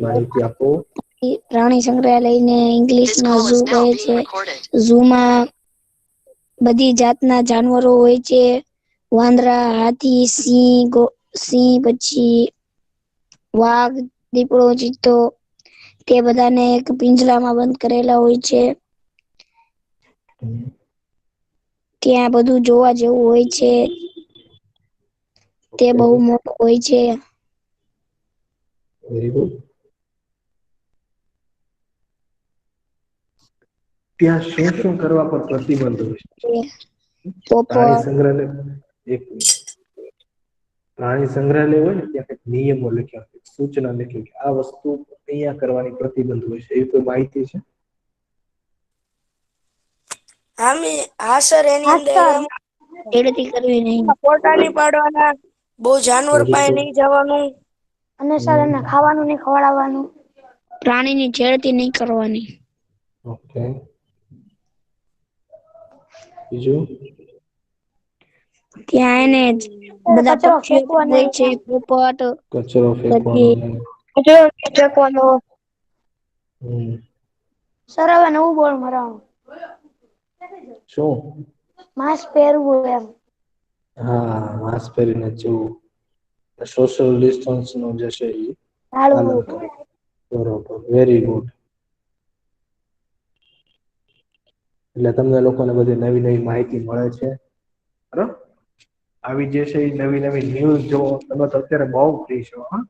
માહિતી આપો. પ્રાણી સંગ્રહાલયને ઇંગ્લિશમાં ઝૂ કહે છે. ઝૂમાં બધી જાતના જાનવરો હોય છે. વાંદરા, હાથી, સિંહ પછી વાઘ, દીપડો, ચિત્તો તે બધાને એક પિંજરામાં બંધ કરેલા હોય છે. ત્યાં બધું જોવા જેવું હોય છે. તે ઓકે બહુ મોટું હોય છે. Very good. ત્યાં શું શું કરવા પર પ્રતિબંધ હોય છે? પ્રાણી પોપટ સંગ્રહાલય એક પ્રાણી સંગ્રહાલય હોય ને ત્યાં કઈક નિયમો લખ્યા હોય, સૂચના લખી કે આ વસ્તુ અહીંયા કરવાની પ્રતિબંધ હોય છે. એવી કોઈ માહિતી છે? હા સર, એની અંદર ખેડતી કરવી નહી. ફોટા નહીં પાડવાના, બહુ જાનવર વેરી પાસે ગુડ. નહીં જવાનું. અને સર એને ખાવાનું નહી ખવડાવવાનું. પ્રાણીની છેડતી નહી કરવાની. ઓકે. બીજું? ત્યાં એને બધા પક્ષીઓ પણ હોય છે. પોપટ કચરો ફેંકવાનો પછી નહીં. હમ. સર હવે નવું બોર્ડ મરાવાનું. શું? માસ્ક પહેરવું એમ. હા, માસ્ક પહેરીને જવું. સોશિયલ ડિસ્ટન્સનું જે છે એ પાલન ટાળવું. કરવું. બરોબર, વેરી ગુડ. એટલે તમને લોકોને બધી નવી નવી માહિતી મળે છે. બરોબર. આવી જે છે એ નવી નવી ન્યૂઝ જોવો. તમે તો અત્યારે બહુ ફ્રી છો, હા?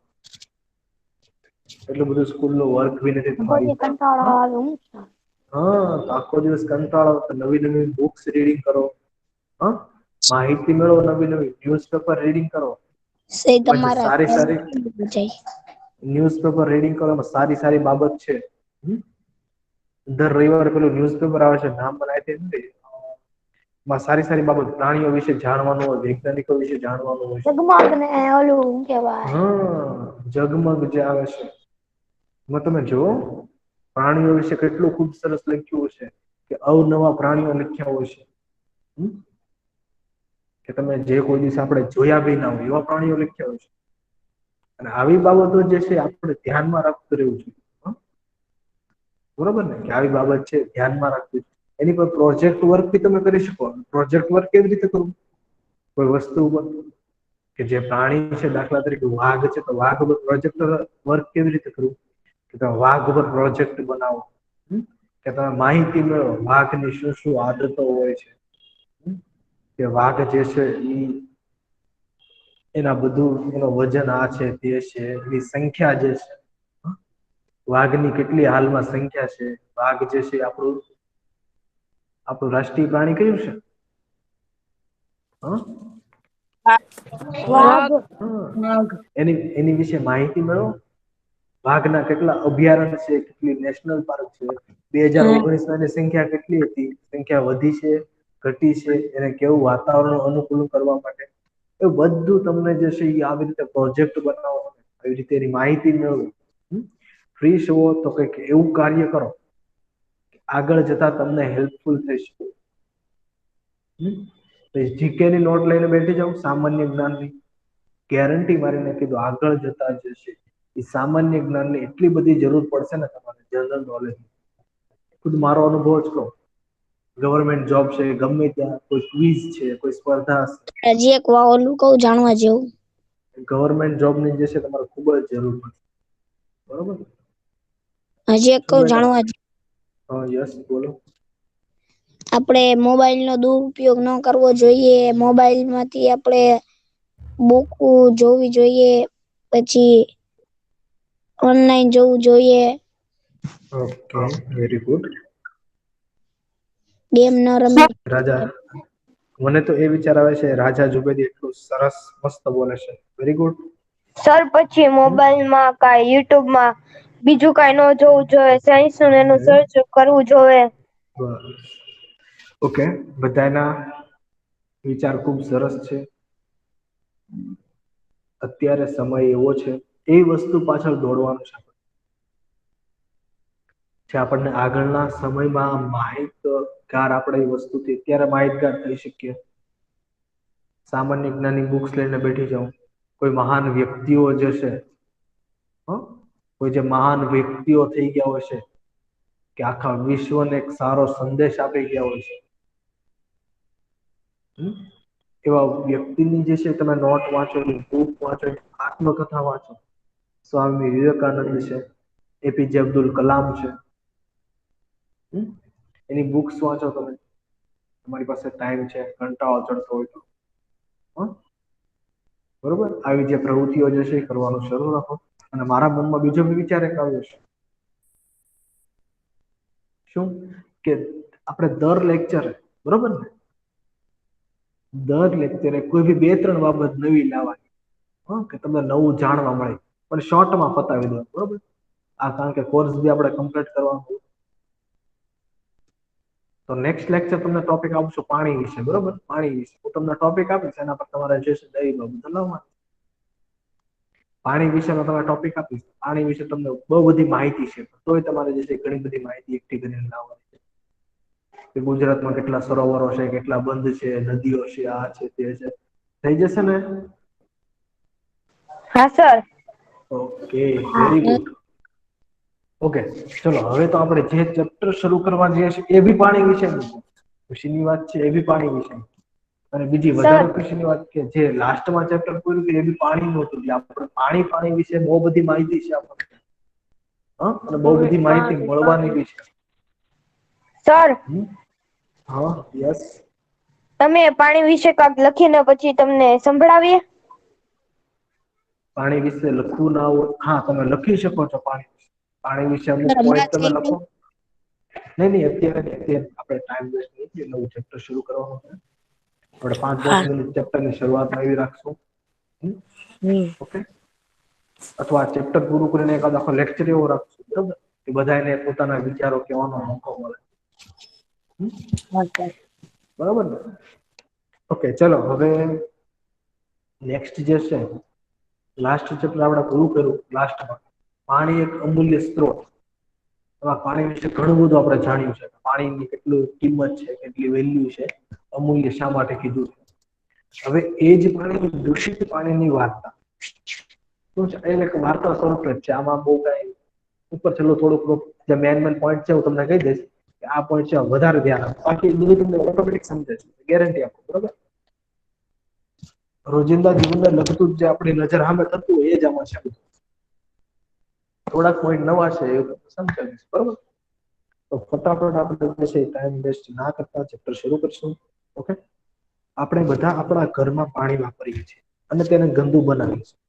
એટલું બધું સ્કૂલનું વર્ક બી નથી તમારી ઉપર, કંટાળો હા? આવે હું હા, તો આખો દિવસ કંટાળો તો નવી નવી બુક્સ રીડિંગ કરો. હા, માહિતી મેળવો. નવી નવી ન્યુઝપેપર રીડિંગ કરો. સે પછી તમારા સારી સારી જાય. ન્યુઝપેપર રીડિંગ કરવામાં સારી સારી બાબત છે. દર રવિવારે પેલું ન્યુઝપેપર આવે છે, નામ મને યાદ નથી. માં સારી સારી બાબત, પ્રાણીઓ વિશે જાણવાનું હોય, વૈજ્ઞાનિકો વિશે જાણવાનું હોય. જગમગ ને ઓલું હું કેવાય. હા, જગમગ જે આવે છે. એમાં તમે જોવો, પ્રાણીઓ વિશે કેટલું ખુબ સરસ લખ્યું છે. કે અવનવા પ્રાણીઓ લખ્યા હોય છે. કે તમે જે કોઈ દિવસ આપણે જોયા બી ના હોય એવા પ્રાણીઓ લખ્યા હોય છે. અને આવી બાબતો જે છે આપણે ધ્યાનમાં રાખતું રહેવું જોઈએ. બરોબર ને, કે આવી બાબત છે ધ્યાનમાં રાખવી. એની પર પ્રોજેક્ટ વર્ક બી તમે કરી શકો. પ્રોજેક્ટ વર્ક કેવી રીતે કરવું? કોઈ વસ્તુ ઉપર કે જે પ્રાણી છે, દાખલા તરીકે વાઘ છે, તો વાઘ પ્રોજેક્ટ વર્ક કેવી રીતે કરવું? કે તમે વાઘ ઉપર પ્રોજેક્ટ બનાવો. કે તમે માહિતી મેળવો, વાઘની શું શું આદતો હોય છે. કે વાઘ જે છે ઈ એના બધું એનું વજન આ છે, તે છે, એની સંખ્યા જે છે. વાઘની કેટલી હાલમાં સંખ્યા છે? વાઘ જે છે આપણું રાષ્ટ્રીય પ્રાણી કયું છે? હા. વાઘ. એની વિશે માહિતી મેળવો. વાઘના કેટલા અભયારણ્ય છે, કેટલી નેશનલ પાર્ક છે. 2019 ની સંખ્યા કેટલી હતી? સંખ્યા વધી છે, ઘટી છે, એને કેવું વાતાવરણ અનુકૂલન કરવા માટે. એ બધું તમને જે છે એ આવી રીતે પ્રોજેક્ટ બનાવો. આવી રીતે એની માહિતી મેળવો. ફ્રી છો તો કંઈક એવું કાર્ય કરો. આગળ જતા તમને હેલ્પફુલ થઈ શકે. જીકે ની નોટ લઈને બેઠી જાવ, સામાન્ય જ્ઞાનની. ગેરંટી મારીને કીધું, આગળ જતા જ છે. એ સામાન્ય જ્ઞાનની એટલી બધી જરૂર પડશે ને, તમારે જનરલ નોલેજ. ખુદ મારો અનુભવ જ કહું. ગવર્મેન્ટ જોબ છે, ગમે ત્યાં કોઈ ક્વીઝ છે, કોઈ સ્પર્ધા હશે. હજી એક વા ઓલું કઉ જાણવા જેવું. ગવર્મેન્ટ જોબની જે છે, તમારે ખુબ જ જરૂર પડશે. બરોબર. હજી એક શું કઉ મેડમ? જાણવા હા, યસ બોલો. આપણે મોબાઈલ નો દુરુપયોગ ન કરવો જોઈએ. મોબાઈલ માંથી આપણે બુક જોવી જોઈએ. પછી ઓનલાઈન જોવું જોઈએ. Okay, very good. ગેમ ન રમવી. રાજા. મને તો એ વિચાર આવે છે, રાજા ઝુબેદી એટલું સરસ મસ્ત બોલે છે. Very good. સર પછી મોબાઈલમાં કાંઈ યુટ્યુબમાં બીજું કાંઈ ન જોવું જોઈએ. સાયન્સ નું એનું સર્ચ કરવું જોઈએ. બસ. ઓકે, બધાના વિચાર ખુબ સરસ છે. અત્યારે સમય એવો છે, એ વસ્તુ પાછળ દોડવાનું છે. જે આપણને આગળના સમયમાં માહિતગાર આપણે એ વસ્તુથી અત્યારે માહિતગાર થઈ શકીએ. સામાન્ય જ્ઞાનની બુક્સ લઈને બેઠી જાઉં. કોઈ મહાન વ્યક્તિઓ જે છે. કોઈ જે મહાન વ્યક્તિઓ થઈ ગયા હોય છે કે આખા વિશ્વને એક સારો સંદેશ આપી ગયા હોય છે, એવા વ્યક્તિની જે છે તમે નોટ વાંચો, બુક વાંચો, આત્મકથા વાંચો. સ્વામી વિવેકાનંદ છે, એપીજે અબ્દુલ કલામ છે, એની બુક્સ વાંચો તમે, તમારી પાસે ટાઈમ છે, કંટાળો ચડતો હોય તો. બરોબર, આવી જે પ્રવૃત્તિઓ જે છે એ કરવાનું શરૂ રાખો. અને મારા મનમાં બીજો વિચાર એક આવ્યો છે, શું કે આપણે દર લેક્ચરે, બરોબર ને, દર લેક્ચરે કોઈ બી 2-3 બાબત નવી લાવવાની, કે તમને નવું જાણવા મળે, પણ શોર્ટમાં પતાવી દો, બરોબર. આ કારણ કે કોર્સ બી આપણે કમ્પ્લીટ કરવાનું. તો નેક્સ્ટ લેક્ચર તમને ટોપિક આપશું પાણી વિશે, બરોબર. પાણી વિશે હું તમને ટોપિક આપીશ, એના પર તમારે જે છે દઈ બાબત પાણી વિશેનો તમે ટોપિક આપીશ. પાણી વિશે તમને બહુ બધી માહિતી છે, તોય તમારે જે છે ઘણી બધી માહિતી એકઠી કરીને લાવવાની છે. કે ગુજરાતમાં કેટલા સરોવરો છે, કેટલા બંધ છે, નદીઓ છે, આ છે, તે છે. થઈ જશે ને? હા sir. Okay, very good. Okay, ચલો હવે તો આપણે જે ચેપ્ટર શરૂ કરવા જઈએ છીએ એ બી પાણી વિશેનું છે. ખુશીની વાત છે, એ બી પાણી વિશે. અને બીજી સર વધારે ખુશીની વાત કે જે લાસ્ટમાં ચેપ્ટર પૂરું થયું એ બી પાણીનું હતું. આપણે પાણી વિશે બહુ બધી માહિતી છે આપણને. અને બહુ બધી માહિતી મળવાની બી છે. સર, હા, યસ. તમે પાણી વિશે કાંઈક લખીને પછી તમને સંભળાવીએ? પાણી વિશે લખવું ના હોય, હા તમે લખી શકો છો. પાણી વિશે અમુક પોઈન્ટ તમે લખો. નહીં, અત્યારે આપણે ટાઈમ વેસ્ટ નહીં કરીએ. નવું ચેપ્ટર શરૂ કરવાનું છે. આપણે 5-10 મિનિટ ચેપ્ટરની શરૂઆતમાં એવી રાખશું. ઓકે, અથવા આ ચેપ્ટર પૂરું કરીને એકાદ આખો લેક્ચર એવો રાખશું, બરાબર, કે બધાને પોતાના વિચારો કહેવાનો મોકો મળે. બરાબર ને? ઓકે, ચલો હવે નેક્સ્ટ જે છે, લાસ્ટ ચેપ્ટર આપણે પૂરું કર્યું. લાસ્ટમાં પાણી એક અમૂલ્ય સ્ત્રોત. પાણી વિશે ઘણું બધું આપણે જાણ્યું છે. પાણીની કેટલી કિંમત છે, કેટલી વેલ્યુ છે, અમૂલ્ય શા માટે કીધું છે. હવે એ જ પાણી, દૂષિત પાણીની વાર્તા શું છે? એને એક વાર્તા સ્વરૂપ જ છે. આમાં બહુ કાંઈ ઉપર છેલ્લો થોડુંક જે મેન પોઈન્ટ છે હું તમને કહી દઈશ. આ પોઈન્ટ છે વધારે ધ્યાન આપો, બાકી બધું તમને ઓટોમેટિક સમજાય છે, ગેરંટી આપો, બરોબર. રોજિંદા જીવનને લગતું જે આપણી નજર સામે થતું હોય એ જ આમાં છે. થોડાક પોઈન્ટ નવા છે એ સમજાવીશ, બરોબર. તો ફટાફટ આપણે જે છે ટાઈમ વેસ્ટ ના કરતા ચેપ્ટર શરૂ કરશું. ઓકે, આપણે બધા આપણા ઘરમાં પાણી વાપરીએ છીએ અને તેને ગંદુ બનાવીએ છીએ.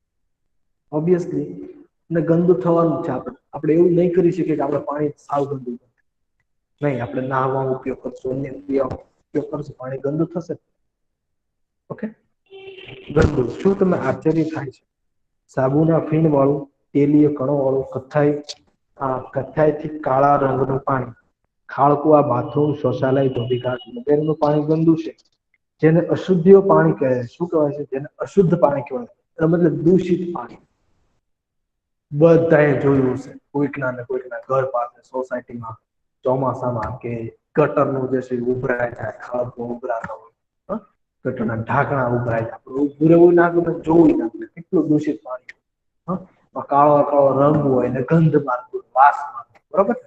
ઓબ્વિયસલી ને ગંદુ થવાનું છે. આપણે એવું નહીં કરી શકીએ કે આપણે પાણી સાવ ગંદુ નહીં. આપણે નાહવામાં ઉપયોગ કરશું, અન્ય ક્રિયામાં ઉપયોગ કરશું, પાણી ગંદુ થશે. ઓકે, ગંદુ શું તમે આશ્ચર્ય થાય છે? સાબુના ફીણ વાળું, તેલીય કણો વાળું, કથ્થાઈથી કાળા રંગનું પાણી, ખાળકુવા, બાથરૂમ, શૌચાલય, ધોબીઘાટ વગેરેનું પાણી ગંદુ છે. જેને અશુદ્ધિઓ પાણી કહે છે. શું કહેવાય છે? જેને અશુદ્ધ પાણી કહેવાય, મતલબ દૂષિત પાણી. બધાએ જોયું છે, કોઈકના ને કોઈકના ઘર પાસે, સોસાયટીમાં ચોમાસામાં કે ગટરનું જે છે ઉભરાય જાય, ખાડકો ઉભરાતા હોય, ગટરના ઢાંકણા ઉભરાય જાય, આપણે ઊભું રહેવું ના ગમે, જોવું ના ગમે, કેટલું દૂષિત પાણી. કાળો કાળો રંગ હોય ને ગંધ મારતું, વાસ મારતું, બરોબર,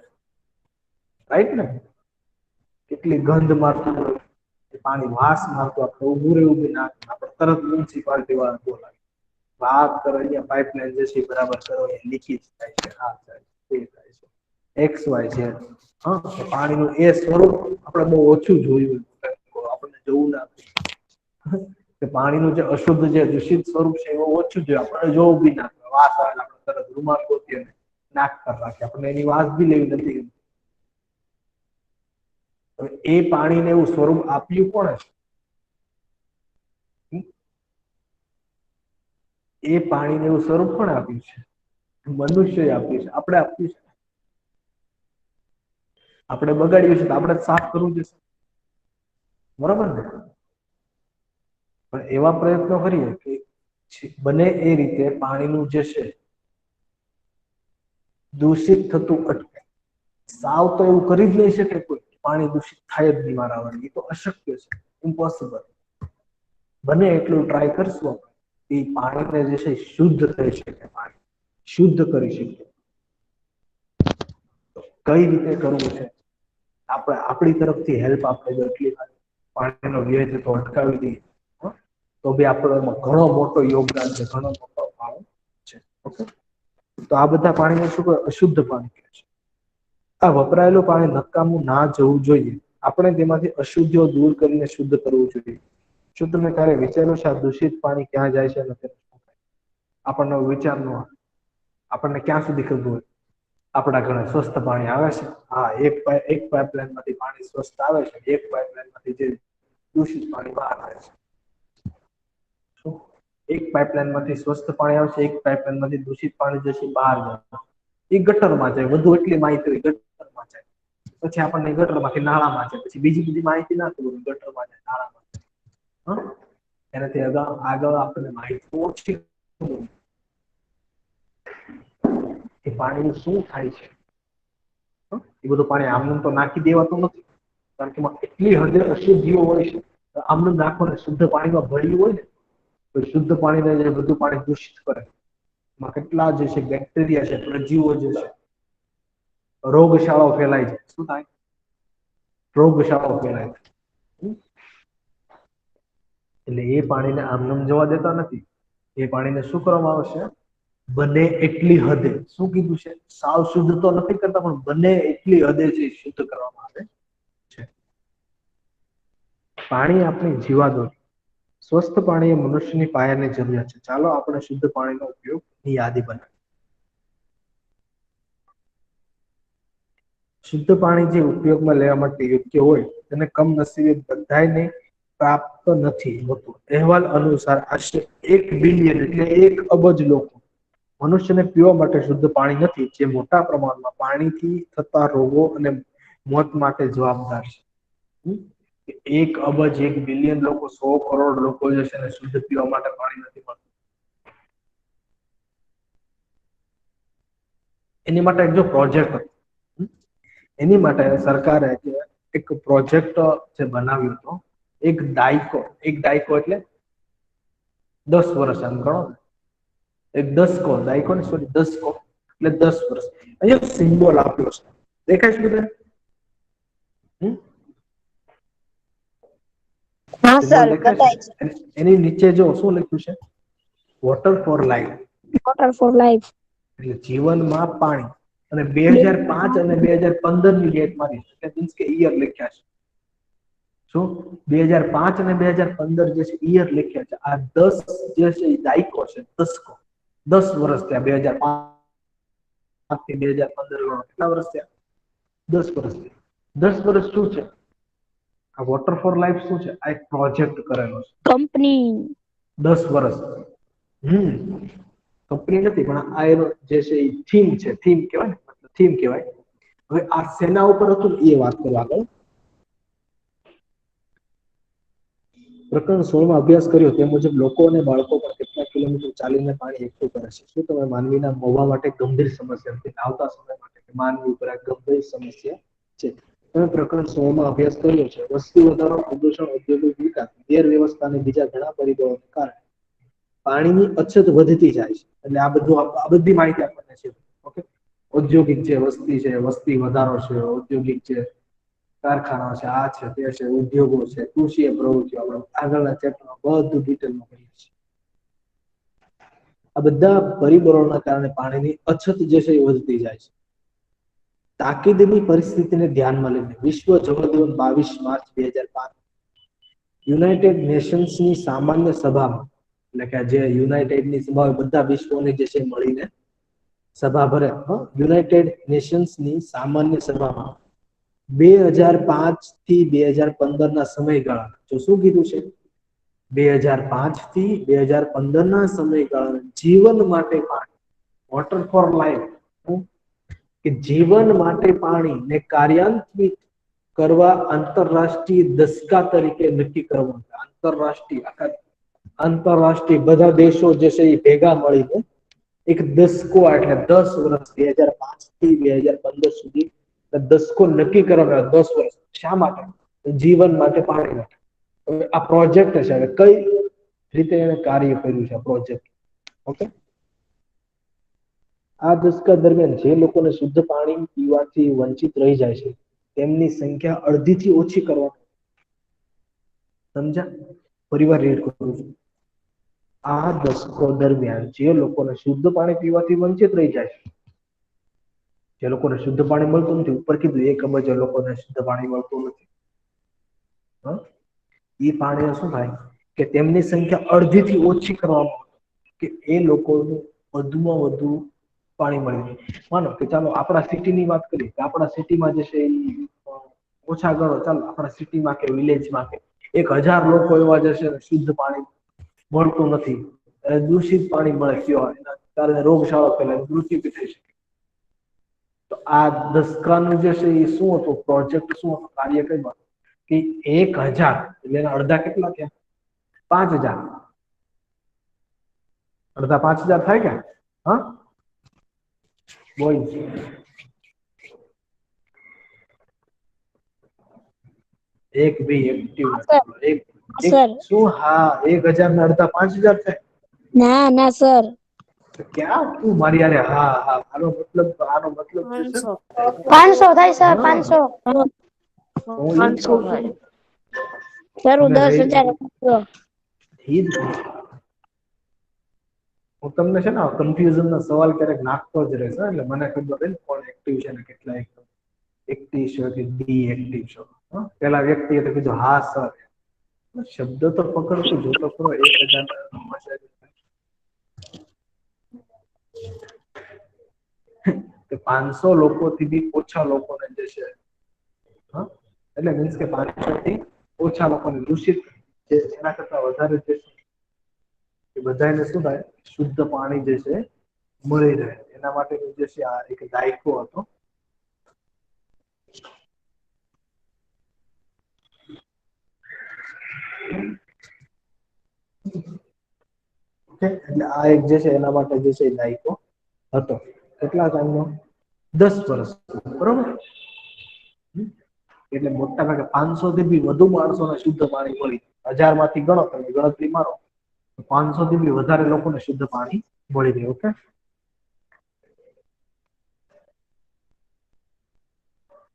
રાઈટ ને? કેટલી ગંધ મારતું હોય પાણી, વાસ મારતું, આપણે ઊભું રહેવું બી ના ગમે, આપણે તરત મ્યુનિસિપાલિટી વાળાને બોલાવીએ. વાત કરો, અહીંયા પાઇપલાઇન જે છે બરાબર કરો, અહીંયા લીકેજ થાય છે, આ થાય છે, તે થાય છે, એક્સ વાય ઝેડ. પાણીનું એ સ્વરૂપ આપણે બહુ ઓછું જોયું, આપણને જોવું ના કે પાણીનું જે અશુદ્ધ, જે દૂષિત સ્વરૂપ છે એવું ઓછું જોઈએ, આપણને જોવું બી ના, વાસ આવે આપણે તરત રૂમાલ ગોતીએ નાક પર રાખીએ, આપણને એની વાસ બી લેવી નથી. એ પાણીને એવું સ્વરૂપ આપ્યું કોણે છે? એ પાણીને એવું સ્વરૂપ કોણે આપ્યું છે? મનુષ્યએ આપ્યું છે, આપણે આપ્યું છે. આપણે બગાડ્યું છે તો આપણે સાફ કરવું જોઈએ, બરોબર ને? પણ એવા પ્રયત્નો કરીએ કે બને એ રીતે પાણીનું જે છે દૂષિત થતું અટકે. સાવ તો એવું કરી જ નહીં શકે કોઈ, પાણી દૂષિત થાય જ નહીં મારા વડે, એ તો અશક્ય છે, ઇમ્પોસિબલ. બને એટલું ટ્રાય કરશું આપણે એ પાણીને જે છે શુદ્ધ થઈ શકે, પાણી શુદ્ધ કરી શકીએ. કઈ રીતે કરવું છે, આપણે આપણી તરફથી હેલ્પ આપણે જો એટલી પાણીનો વ્યય થતો અટકાવી દઈએ તો બી આપણો એમાં ઘણો મોટો યોગદાન છે, ઘણો મોટો ફાળો છે. ઓકે, તો આ બધા પાણીને શું કહે? અશુદ્ધ પાણી કહે છે. આ વપરાયેલું પાણી નકામું ના જવું જોઈએ. આપણે તેમાંથી અશુદ્ધિઓ દૂર કરીને શુદ્ધ કરવું જોઈએ. શું તમે ક્યારે વિચાર્યું છે આ દૂષિત પાણી ક્યાં જાય છે અને આપણને વિચાર ન આવે? આપણને ક્યાં સુધી ખબર હોય આપણા ઘરે સ્વસ્થ પાણી આવે છે? હા, એક પાઇપલાઇન માંથી પાણી સ્વસ્થ આવે છે, એક પાઇપલાઇન માંથી જે દૂષિત પાણી બહાર આવે છે. એક પાઇપલાઇન માંથી સ્વસ્થ પાણી આવશે, એક પાઇપલાઇન માંથી દૂષિત પાણી જશે બહાર જશે. એ ગટરમાં જાય, વધુ એટલી માહિતી હોય ગટરમાં જાય. પછી આપણને ગટરમાંથી નાળામાં જાય, પછી બીજી બધી માહિતી ના ખબર હોય ગટરમાં જાય, નાળામાં જાય. એનાથી આગળ આપણને માહિતી ઓછી એ પાણીનું શું થાય છે. એ બધું પાણી આમને તો નાખી દેવાતું નથી, કારણ કે એમાં એટલી હદે અશુદ્ધિઓ હોય છે. આમને નાખો ને શુદ્ધ પાણીમાં ભળ્યું હોય ને તો શુદ્ધ પાણીને જે બધું પાણી દૂષિત કરે. એમાં કેટલા જે છે બેક્ટેરિયા છે, પ્રજીવો જે છે, રોગશાળાઓ ફેલાય છે. શું થાય? રોગશાળાઓ ફેલાય છે. એટલે એ પાણીને આમનામ જવા દેતા નથી. એ પાણીને શું કરવામાં આવશે? બને એટલી હદે, શું કીધું છે? સાવ શુદ્ધ તો નથી કરતા, પણ બને એટલી હદે છે શુદ્ધ કરવામાં આવે છે. પાણી આપણી જીવાદોરી. સ્વસ્થ પાણી એ મનુષ્યની પાયાની જરૂરિયાત છે. ચાલો આપણે શુદ્ધ પાણીનો ઉપયોગની યાદી બનાવીએ. શુદ્ધ પાણી જે ઉપયોગમાં લેવા માટે યોગ્ય હોય તેને કમનસીબે બધાને પ્રાપ્ત નથી હોતું. અહેવાલ અનુસાર આશરે 1 બિલિયન એટલે 1 અબજ લોકો મનુષ્યને પીવા માટે શુદ્ધ પાણી નથી, જે મોટા પ્રમાણમાં પાણીથી થતા રોગો અને મોત માટે જવાબદાર છે. 1 અબજ 1 બિલિયન લોકો 100 કરોડ લોકો જે છે ને શુદ્ધ પીવા માટે પાણી નથી મળતું. એની માટે એક જો પ્રોજેક્ટ હતો, એની માટે સરકારે એક પ્રોજેક્ટ જે બનાવ્યો હતો. એક દાયકો એટલે 10 વર્ષ એમ ગણો ને, એક દસકો, દાયકો ને સોરી દસકો એટલે 10 વર્ષ. અહીંયા સિમ્બોલ આપ્યો છે, દેખાય છે બધા? હા સિમ્બોલ સર, દેખાય બતાય છે. છે? એની નીચે જો શું લખ્યું છે? Water for life, water for life. એટલે જીવનમાં પાણી. અને 2005 અને 2015 ની ડેટ મારી છે, એટલે મીન્સ કે ઈયર લખ્યા છે. શું 2005 અને 2015 જે છે ઈયર લખ્યા છે. આ 10 જે છે એ દાયકો છે, દસકો. 10 વર્ષ થયા. 2005 થી 2015 કેટલા વર્ષ થયા? 10 વર્ષ થયા. 10 વર્ષ શું છે? આ વોટર ફોર લાઈફ શું છે? આ એક પ્રોજેક્ટ કરેલો છે કંપની 10 વર્ષ. કંપની નથી, પણ આ એનો જે છે એ થીમ છે. થીમ કહેવાય ને, થીમ કહેવાય. હવે આ સેના ઉપર હતું એ વાત કરવા આગળ. પ્રકરણ 16 માં અભ્યાસ કર્યો તે મુજબ લોકો અને બાળકો પણ કેટલા કિલોમીટર ચાલીને પાણી એકઠું કરે છે. શું તમે માનવીના મોભા માટે ગંભીર સમસ્યા છે? આવતા સમય માટે માનવી ઉપર આ ગંભીર સમસ્યા છે. તમે પ્રકરણ 16 માં અભ્યાસ કર્યો છે. વસ્તી વધારો, પ્રદૂષણ, ઔદ્યોગિક વિકાસ, ગેરવ્યવસ્થા અને બીજા ઘણા પરિબળોને કારણે પાણીની અછત વધતી જાય છે. એટલે આ બધી માહિતી આપણને છે. ઓકે, ઔદ્યોગિક છે, વસ્તી છે, વસ્તી વધારો છે, ઔદ્યોગિક છે, કારખાના છે, આ છે, તે છે, ઉદ્યોગો છે, કૃષિ પ્રવૃત્તિઓ, આગળના ચેપ્ટરમાં બધું ડિટેલમાં કરીએ છીએ. આ બધા પરિબળોના કારણે પાણીની અછત જે છે એ વધતી જાય છે. તાકીદની પરિસ્થિતિને ધ્યાનમાં લઈને વિશ્વ જળ દિવસ 22 માર્ચ 2005 યુનાઇટેડ નેશન્સની સામાન્ય સભામાં, એટલે કે જે યુનાઇટેડની સભા બધા વિશ્વની જે છે મળીને સભા ભરે, યુનાઇટેડ નેશન્સની સામાન્ય સભામાં 2005 થી 2015 ના સમયગાળા, જો શું કીધું છે? 2005 થી 2015 ના સમયગાળા જીવન માટે પાણી, વોટર ફોર લાઈફ, કે જીવન માટે પાણીને કાર્યાન્વિત કરવા આંતરરાષ્ટ્રીય દશકા તરીકે નક્કી કરવામાં. આંતરરાષ્ટ્રીય બધા દેશો જે છે એ ભેગા મળીને એક દસકો, એટલે 10 વર્ષ 2005 થી 2015 સુધી દસકો નક્કી કરવામાં 10 વર્ષ. શા માટે? જીવન માટે, પાણી માટે. આ પ્રોજેક્ટ છે. હવે કઈ રીતે એને કાર્ય કર્યું છે પ્રોજેક્ટ? ઓકે, આ દશકા દરમિયાન જે લોકોને શુદ્ધ પાણી પીવાથી વંચિત રહી જાય છે તેમની સંખ્યા અડધીથી ઓછી કરવા સમજ્યા પરિવાર રેડ કરું છું આ દશકો દરમિયાન જે લોકોને શુદ્ધ પાણી પીવાથી વંચિત રહી જાય છે જે લોકોને શુદ્ધ પાણી મળતું નથી ઉપર કીધું 1 અબજ લોકોને શુદ્ધ પાણી મળતું નથી એ પાણી શું થાય કે તેમની સંખ્યા અડધીથી ઓછી કરવામાં કે એ લોકોનું વધુમાં વધુ પાણી મળે માનો કે ચાલો આપણા સિટીની વાત કરીએ કે આપણા સિટીમાં જે છે ઓછા ગણો ચાલો આપણા સિટીમાં કે વિલેજમાં કે 1000 લોકો એવા જશે શુદ્ધ પાણી મળતું નથી અને દૂષિત પાણી મળે કયો એના કારણે રોગચાળો ફેલાય મૃત્યુ થઈ શકે તો આ દશકાનું જે છે એ શું હતું પ્રોજેક્ટ શું હતું કાર્ય કઈ કે 1000 એટલે એના અડધા કેટલા થયા 5000 અડધા 5000 થાય કે હા બોલ એક બી એક્ટિવ એક સર શું હા 1000 ના અડધા 5000 થાય ના સર ક્યાં તું મારી યાર હા હા આનો મતલબ જે છે 500 થાય સર, હા 500. હું ઈ જ કહું છું સર હું અને 10,000 ઈ જ હું તમને છે ને કન્ફ્યુઝન નો સવાલ ક્યારેક નાખતો જ રહેશે એટલે મને ખબર છે કોણ એક્ટિવ છે ને કેટલા એક્ટિવ છે કે ડી એક્ટિવ છે પેલા વ્યક્તિએ તો કીધું હા સર શબ્દ તો પકડતું જોતો ખરો 1000 કે 500 લોકોથી બી ઓછા લોકોને જે છે એટલે મીન્સ કે 500 થી ઓછા લોકોને દૂષિત જે એના કરતા વધારે જે એ બધાને શું થાય શુદ્ધ પાણી જે છે મળી રહે એના માટે જે છે આ એક દાયકો હતો એટલે આ એક જે છે એના માટે જે છે દાયકો હતો કેટલા ટાઈમનો 10 વર્ષ બરોબર એટલે મોટા ભાગે 500 થી બી વધુ માણસોને શુદ્ધ પાણી મળી 1000 માંથી ગણો તમે ગણતરી મારો 500 થી બી વધારે લોકોને શુદ્ધ પાણી મળી રહ્યું ઓકે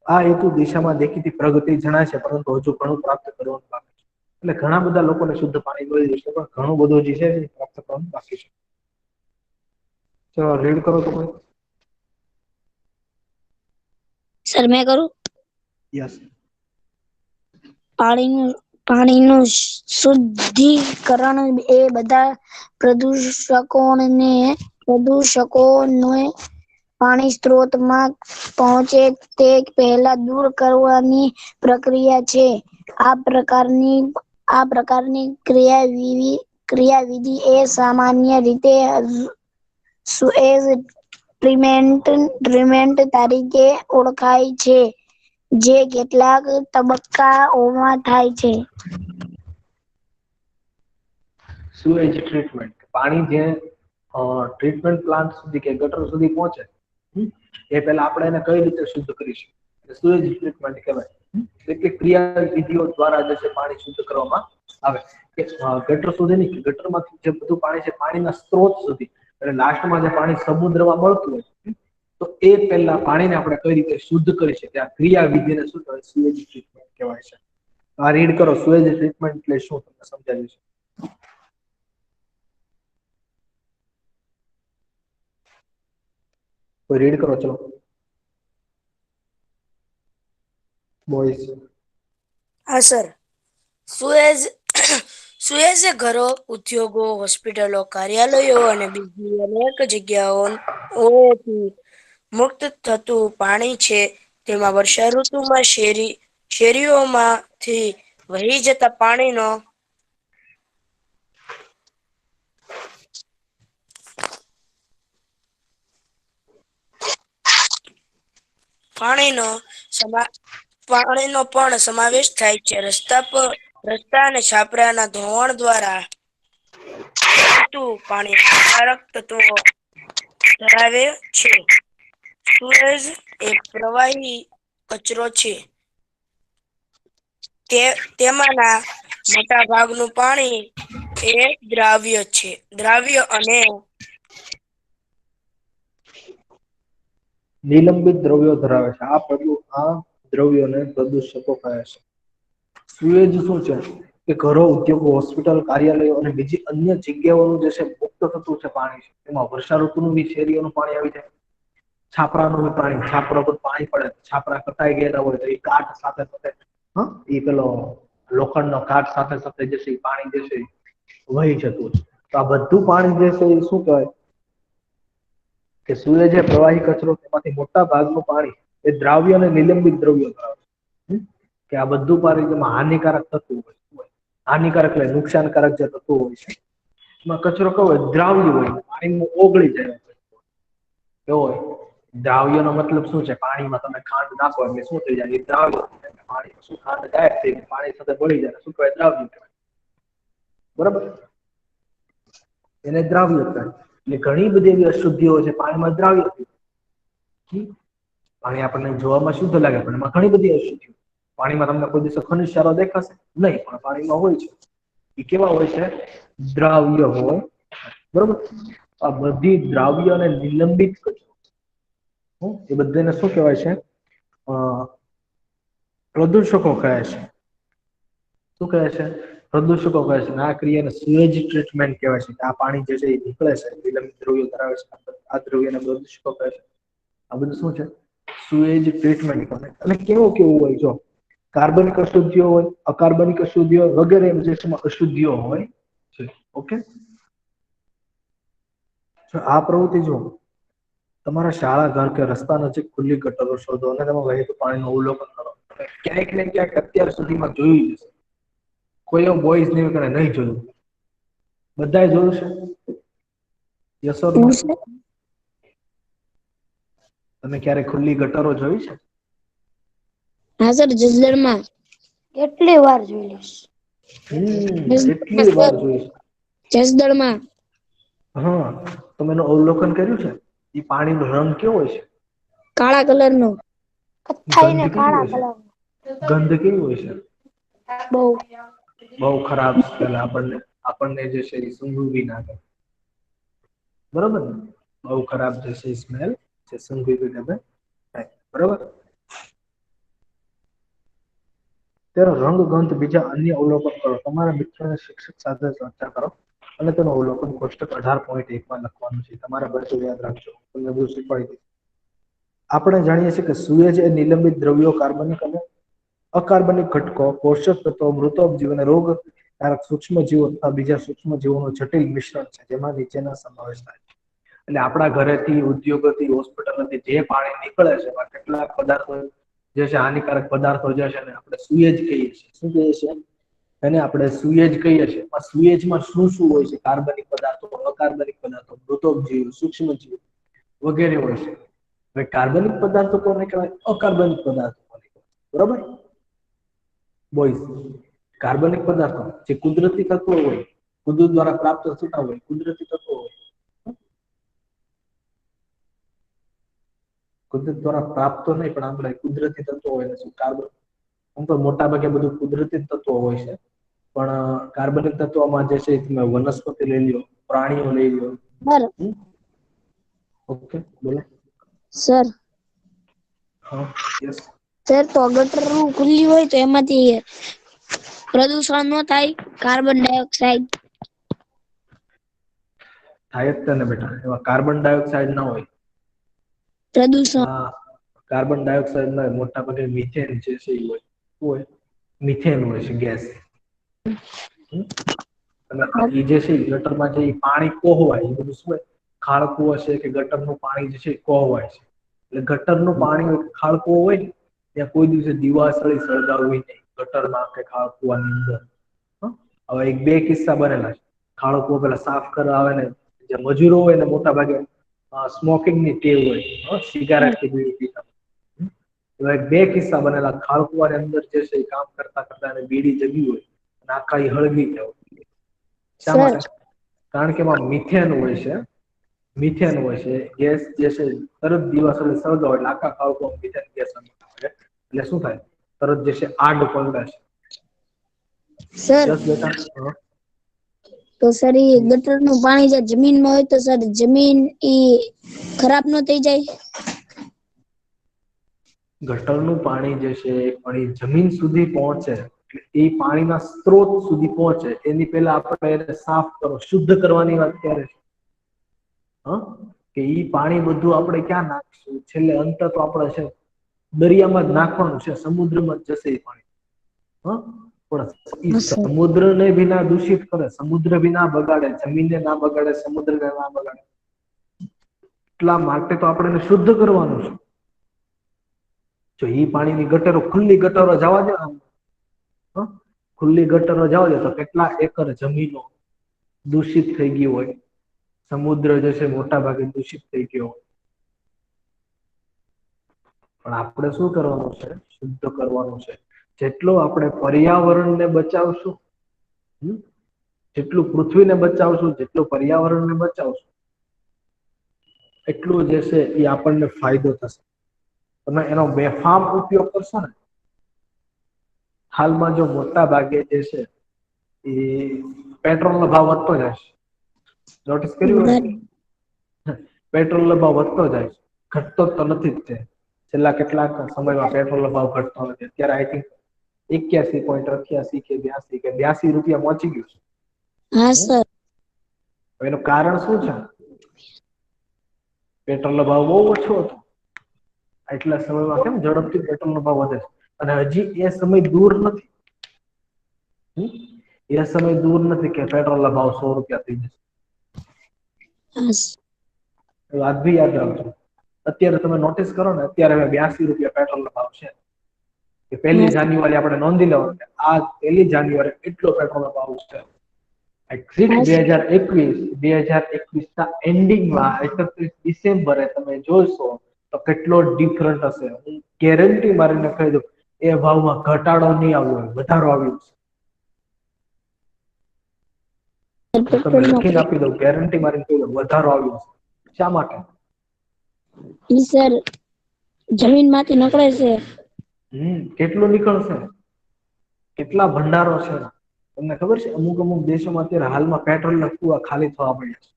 આ હેતુ દિશામાં દેખીતી પ્રગતિ જણાય છે પરંતુ હજુ ઘણું પ્રાપ્ત કરવાનું બાકી છે એટલે ઘણા બધા લોકોને શુદ્ધ પાણી મળી જશે પણ ઘણું બધું જે છે પ્રાપ્ત કરવાનું બાકી છે ચલો રીડ કરો તો કોઈ સર મેં કરું યસ પાણીનું શુદ્ધિકરણ એ બધા પ્રદૂષકોને પાણી સ્ત્રોતમાં પહોંચે તે પહેલા દૂર કરવાની પ્રક્રિયા છે આ પ્રકારની ક્રિયાવિધિ એ સામાન્ય રીતે સુએઝ ટ્રીટમેન્ટ તરીકે ઓળખાય છે જે કેટલાક તબક્કાઓમાં થાય છે સુએજ ટ્રીટમેન્ટ પાણી જે ટ્રીટમેન્ટ પ્લાન્ટ સુધી કે ગટર સુધી પહોંચે એ પહેલા આપણે એને કઈ રીતે શુદ્ધ કરીશું સુએજ ટ્રીટમેન્ટ કહેવાય એટલે ક્રિયા વિધિઓ દ્વારા જે છે પાણી શુદ્ધ કરવામાં આવે કે ગટર સુધી નહીં ગટરમાંથી જે બધું પાણી છે પાણીના સ્ત્રોત સુધી એટલે લાસ્ટમાં જે પાણી સમુદ્રમાં મળતું હોય તો એ પહેલા પાણીને આપણે કઈ રીતે શુદ્ધ કરી શકીએ આ ક્રિયા વિધિને શું કહેવાય સુએજ ટ્રીટમેન્ટ કહેવાય છે આ રીડ કરો સુએજ ટ્રીટમેન્ટ એટલે શું તમને સમજાવ્યું છે તો રીડ કરો ચલો બોયઝ હા સર સુએઝ સુએઝ ઘરો ઉદ્યોગો હોસ્પિટલો કાર્યાલયો અને બીજી અનેક જગ્યાઓથી મુક્ત થતું પાણી છે તેમાં વર્ષા ઋતુમાં શેરીઓમાંથી વહી જતા પાણીનો પણ સમાવેશ થાય છે રસ્તા અને છાપરાના ધોવાણ દ્વારા પાણી હાનિકારક તત્વો ધરાવે છે સુએઝ એ પ્રવાહી કચરો છે તેમાંના મોટા ભાગનું પાણી એ દ્રાવ્ય અને નિલંબિત દ્રવ્યો ધરાવે છે. આ દ્રવ્યોને પ્રદૂષકો કહે છે. સુએજ શું છે કે ઘરો, ઉદ્યોગો, હોસ્પિટલ, કાર્યાલયો અને બીજી અન્ય જગ્યાઓનું જે છે મુક્ત થતું છે પાણી છે. એમાં વર્ષાઋતુનું બી શેરીઓનું પાણી આવી જાય, છાપરાનું બી પાણી, છાપરા પર પાણી પડે, છાપરા કટાઈ ગયેલા હોય તો એ કાટ સાથે સાથે એ પેલો લોખંડનો કાટ સાથે સાથે જે છે એ પાણી જે છે વહી જતું છે. તો આ બધું પાણી જે છે એ શું કહેવાય કે સુએજ એ પ્રવાહી કચરો, તેમાંથી મોટા ભાગનું પાણી એ દ્રાવ્ય અને નિલંબિત દ્રવ્યો ધરાવે છે. કે આ બધું પાણી જેમાં હાનિકારક તત્વો હોય, હાનિકારક એટલે નુકસાનકારક જે તત્વો હોય છે એમાં કચરો કેવો હોય, દ્રાવ્ય હોય, પાણીમાં ઓગળી જાય. કેવો હોય દ્રાવ્યનો મતલબ શું છે? પાણીમાં તમે ખાંડ નાખો એટલે શું થઈ જાય? એ દ્રાવ્ય. પાણીમાં શું ખાંડ ગાયબ થઈ ગઈ, પાણી સાથે ભળી જાય, શું કહેવાય? દ્રાવ્ય કહેવાય. બરાબર, એને દ્રાવ્ય કહેવાય. એટલે ઘણી બધી એવી અશુદ્ધિઓ છે પાણીમાં, દ્રાવ્ય. પાણી આપણને જોવામાં શુદ્ધ લાગે પણ એમાં ઘણી બધી અશુદ્ધિઓ. પાણીમાં તમને કોઈ દિવસ ખનિજ ક્ષારો દેખાશે નહીં, પણ પાણીમાં હોય છે. એ કેવા હોય છે? દ્રાવ્ય હોય. બરોબર, આ બધી દ્રાવ્ય અને નિલંબિત કચરો એ બધાને શું કહેવાય છે? પ્રદૂષકો કહે છે. શું કહે છે? પ્રદૂષકો કહે છે. આ ક્રિયાને સુએજ ટ્રીટમેન્ટ કહેવાય છે. આ પાણી જે છે એ નીકળે છે, નિલંબિત દ્રવ્યો ધરાવે છે, આ દ્રવ્યને પ્રદૂષકો કહે છે. આ બધું શું છે? સુએજ ટ્રીટમેન્ટ કરે. અને કેવું કેવું હોય? જો કાર્બનિક અશુદ્ધિઓ હોય, અકાર્બનિક અશુદ્ધિઓ વગેરે જે અશુદ્ધિઓ હોય છે. ઓકે, આ પ્રવૃત્તિ જો તમારા શાળા, ઘર કે રસ્તા નજીક ખુલ્લી ગટરો શોધો અને તેમાં વહેતું પાણીનું અવલોકન કરો. ક્યાંક ને ક્યાંક અત્યાર સુધીમાં જોયું જશે. કોઈ એવો બોયઝ નહીં કરે નહીં જોયું. બધાએ જોયું છે. યસ ઓર નો? તમે ક્યારે ખુલ્લી ગટરો જોઈ છે? હા સર, જસદણમાં કેટલી વાર જોઈ લઈશ. કેટલી વાર જોઈ છે? જસદણમાં. હા, તમે એનું અવલોકન કર્યું છે? એ પાણીનો રંગ કેવો હોય છે? કાળા કલરનો. કથ્થાઈ ને ગંધ કેવી કાળા હોય છે? કલર. ગંધ કેવી હોય છે? બહુ બહુ ખરાબ સ્મેલ. આપણને જે છે એ સૂંઘવું બી ના ગમે. બરોબર ને? બહુ ખરાબ જે છે સ્મેલ છે, સૂંઘવી બી ગમે નહીં. બરોબર, તેનો રંગ, ગંધ, બીજા અન્ય અવલોકન કરો. તમારા મિત્રો અને શિક્ષક સાથે ચર્ચા કરો અને તેનું અવલોકન કોષ્ટક 18.1 માં લખવાનું છે. તમારે બધું યાદ રાખજો, તમને બધું શીખવાડી દઈશ. આપણે જાણીએ છીએ કે સુએજ એ નિલંબિત દ્રવ્યો, કાર્બનિક અને અકાર્બનિક ઘટકો, પોષક તત્વો, મૃતોપજીવ અને રોગકારક સૂક્ષ્મજીવો તથા બીજા સૂક્ષ્મજીવોનું જટિલ મિશ્રણ છે, જેમાં નીચેના સમાવેશ થાય છે. એટલે આપણા ઘરેથી, ઉદ્યોગોથી, હોસ્પિટલથી જે પાણી નીકળે છે એમાં કેટલાક પદાર્થો જે છે, હાનિકારક પદાર્થો જે છે ને આપણે સુએજ કહીએ છીએ. શું કહીએ છીએ? એને આપણે સુએજ કહીએ છીએ. સુએજમાં શું શું હોય છે? કાર્બનિક પદાર્થો, અકાર્બનિક પદાર્થો, મૃતોપજીવ, સૂક્ષ્મજીવ વગેરે હોય છે. હવે કાર્બનિક પદાર્થો કોને કહેવાય? અકાર્બનિક પદાર્થો કોને કહેવાય? બરોબર બોયઝ, કાર્બનિક પદાર્થો જે કુદરતી તત્વો હોય, કુદરત દ્વારા પ્રાપ્ત થતા હોય, કુદરતી તત્વો હોય, કુદરત દ્વારા પ્રાપ્ત નહીં પણ આપણે કુદરતી તત્વો હોય શું કાર્બન. આમ તો મોટા ભાગે બધું કુદરતી તત્વો હોય છે, પણ કાર્બનિક તત્વોમાં જે છે તમે વનસ્પતિ લઈ લ્યો, પ્રાણીઓ લઈ લ્યો. સર. ઓકે, બોલો સર. હા, યસ સર, તો ગટર ખુલ્લી હોય તો એમાંથી પ્રદૂષણ ન થાય? કાર્બન ડાયોક્સાઇડ થાય જ ને બેટા. એમાં કાર્બન ડાયોક્સાઇડ ના હોય. પ્રદૂષણ કાર્બન ડાયોક્સાઇડ ના મોટા ભાગે મિથેન જે છે એ હોય. મિથેન હોય છે ગેસ. અને એ જે છે ગટરમાં જે પાણી કોહવાય એ બધું શું ખાળકું હશે કે ગટરનું પાણી જે છે કોહવાય છે. એટલે ગટરનું પાણી ખાળકું હોય ને ત્યાં કોઈ દિવસે દિવાસળી સળગાવવી નહીં, ગટરમાં કે ખાળકુવાની અંદર. હવે એક બે કિસ્સા બનેલા છે. ખાળકું પેલા સાફ કરવા આવે ને જે મજૂરો હોય ને મોટા ભાગે સ્મોકિંગ ની ટેવ હોય, સિગારેટ કે બીડી પીતા. બે કિસ્સા બનેલા. ખાળકુવાની અંદર જે છે કામ કરતા કરતા બીડી જગી હોય અને આખા હળગી ગયા. શા સર. માટે? કારણ કે એમાં મિથેન હોય છે. મિથેન હોય છે ગેસ જે છે તરત દિવાસળી સળગાવો એટલે આખા ખાળકુમાં મિથેન ગેસ એટલે શું થાય? તરત જે છે આગ પકડે છે. સર, યસ બેટા. તો સર એ ગટરનું પાણી જે જમીનમાં હોય તો સર જમીન ઈ ખરાબ ન થઈ જાય? ગટરનું પાણી જે છે એ પાણી જમીન સુધી પહોંચે, એ પાણીના સ્ત્રોત સુધી પહોંચે એની પહેલા આપણે એને સાફ કરો, શુદ્ધ કરવાની વાત ક્યારે છે? કે ઈ પાણી બધું આપણે ક્યાં નાખશું? છેલ્લે અંત તો આપણે છે દરિયામાં જ નાખવાનું છે, સમુદ્રમાં જ જશે એ પાણી. પણ ઈ સમુદ્રને બી ના દૂષિત કરે, સમુદ્ર બી ના બગાડે, જમીનને ના બગાડે, સમુદ્રને ના બગાડે, એટલા માટે તો આપણે એને શુદ્ધ કરવાનું છે. જો ઈ પાણીની ગટરો, ખુલ્લી ગટરો જવા દે, ખુલ્લી ગટરો જવા દે તો કેટલા એકર જમીનો દૂષિત થઈ ગયું હોય, સમુદ્ર જે છે મોટા ભાગે દૂષિત થઈ ગયો હોય. પણ આપણે શું કરવાનું છે? શુદ્ધ કરવાનું છે. જેટલો આપણે પર્યાવરણને બચાવશું, જેટલું પૃથ્વીને બચાવશું, જેટલું પર્યાવરણને બચાવશું, એટલું જે છે એ આપણને ફાયદો થશે. તમે એનો બેફામ ઉપયોગ કરશો ને, હાલમાં જો મોટા ભાગે જે છે એ પેટ્રોલનો ભાવ વધતો જાય છે, નોટિસ કર્યું હોય? પેટ્રોલનો ભાવ વધતો જાય છે, ઘટતો તો નથી જ તે. છેલ્લા કેટલાક સમયમાં પેટ્રોલનો ભાવ ઘટતો નથી. અત્યારે આઈ થિંક 81.88 કે 82 રૂપિયા પહોંચી ગયું છે. હા સર. એનું કારણ શું છે? પેટ્રોલનો ભાવ બહુ ઓછો હતો. એટલા સમયમાં કેમ ઝડપથી પેટ્રોલનો ભાવ વધે છે? અને હજી એ સમય દૂર નથી, એ સમય દૂર નથી કે પેટ્રોલના ભાવ 100 રૂપિયા થઈ જશે. વાત બી યાદ રાખજો. અત્યારે તમે નોટિસ કરો ને, અત્યારે 82 રૂપિયા પેટ્રોલનો ભાવ છે. કે 1 જાન્યુઆરી આપણે નોંધી લેવાનું કે આ 1 જાન્યુઆરી એટલો પેટ્રોલનો ભાવ છે. એક્ઝેક્ટ 2021 ના એન્ડિંગમાં 31 ડિસેમ્બરે તમે જોશો તો કેટલો ડિફરન્ટ હશે. હું ગેરંટી મારીને કહી દઉં, એ ભાવમાં ઘટાડો નહીં આવ્યો, વધારો આવ્યો છે. તમે લખીને આપી દઉં, ગેરંટી મારીને કહી દઉં, વધારો આવ્યો છે. શા માટે? ઈ સર જમીનમાંથી નીકળે છે. કેટલું નીકળશે? કેટલા ભંડારો છે? તમને ખબર છે અમુક દેશોમાં અત્યારે હાલમાં પેટ્રોલના કુવા ખાલી થવા મળ્યા છે.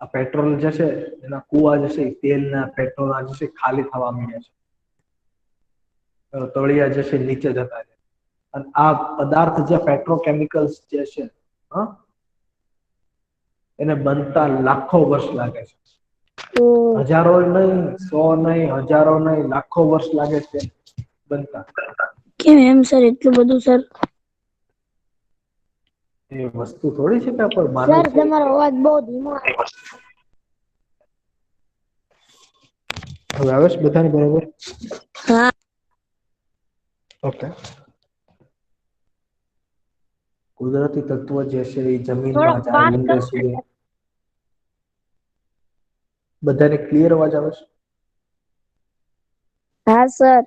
આ પેટ્રોલ જે છે એના કુવા જે છે, તેલના પેટ્રોલના જે છે ખાલી થવા મળ્યા છે. તળિયા જે છે નીચે જતા છે. અને આ પદાર્થ જે પેટ્રોકેમિકલ્સ જે છે, એને બનતા લાખો વર્ષ લાગે છે. હજારો નહીં, 100 નહીં, હજારો નહીં, લાખો વર્ષ લાગે છે બનતા. કેમ એમ સર? એટલું બધું સર? એ વસ્તુ થોડી છે કે આપણે માનવ સર તમારો અવાજ બહુ ધીમો આવે છે. હવે આવે છે બધાને બરોબર? હા. ઓકે. કુદરતી તત્વો જે છે એ જમીનમાં જાય, ઊંડે સુધી. બધાને ક્લિયર અવાજ આવે છે? હા સર.